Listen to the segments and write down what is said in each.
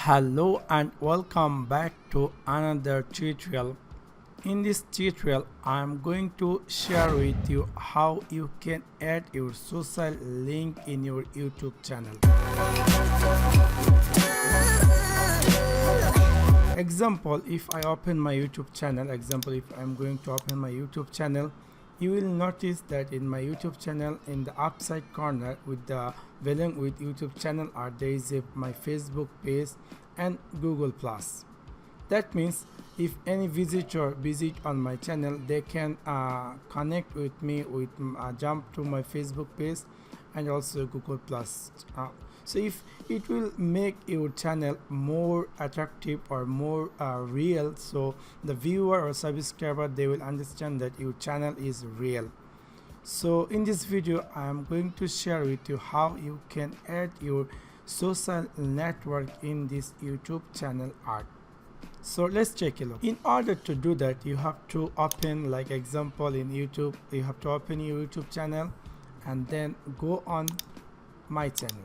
Hello and welcome back to another tutorial. In this tutorial I am going to share with you how you can add your social link in your YouTube channel. Example, if I open my YouTube channel, if I'm going to open my YouTube channel, you will notice that in my YouTube channel, in the upside corner with the belong with YouTube channel art, there is my Facebook page and Google Plus. That means if any visitor visit on my channel, they can connect with me with jump to my Facebook page and also Google Plus. So if it will make your channel more attractive or more real, so the viewer or subscriber, they will understand that your channel is real. So in this video I am going to share with you how you can add your social network in this YouTube channel art. So let's take a look. In order to do that, you have to open, like example in YouTube, you have to open your YouTube channel and then go on my channel.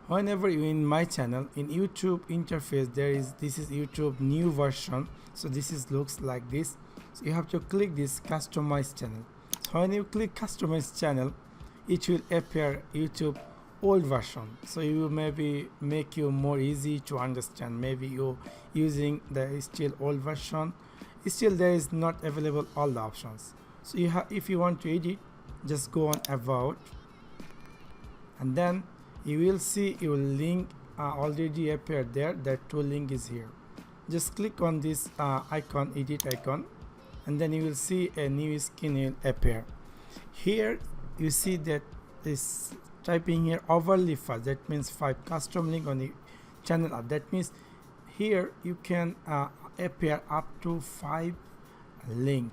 Whenever you're in my channel, in YouTube interface, this is YouTube new version. So this is looks like this. So you have to click this customize channel. So when you click customize channel, it will appear YouTube old version. So you will maybe make you more easy to understand. Maybe you using the still old version. Still there is not available all the options. So you have, if you want to edit, just go on about, and then you will see your link already appeared there. That two link is here. Just click on this icon, edit icon, and then you will see a new skin will appear. Here you see that this typing here overly fast. That means 5 custom link on the channel art. That means here you can appear up to 5 link,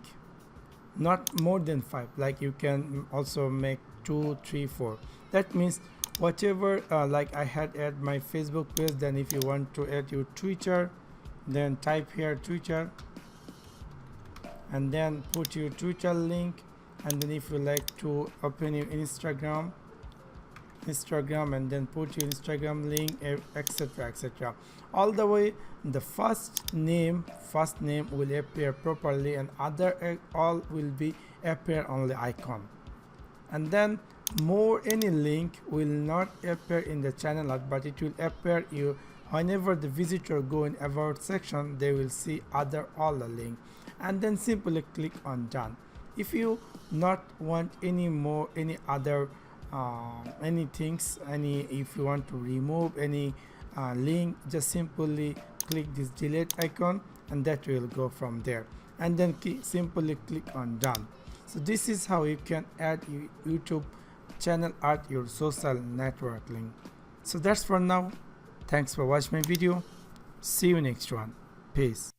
not more than 5. Like you can also make 2, 3, 4. That means whatever, like I had add my Facebook page, then if you want to add your Twitter, then type here Twitter and then put your Twitter link, and then if you like to open your Instagram, and then put your Instagram link, etc, etc. All the way the first name will appear properly, and other all will be appear on the icon. And then more any link will not appear in the channel art, but it will appear you whenever the visitor go in about section, they will see other all the link, and then simply click on done. If you not want any more any other any things, if you want to remove any link, just simply click this delete icon, and that will go from there, and then simply click on done. So this is how you can add YouTube channel art your social network link. So that's for now. Thanks for watching my video. See you next one. Peace.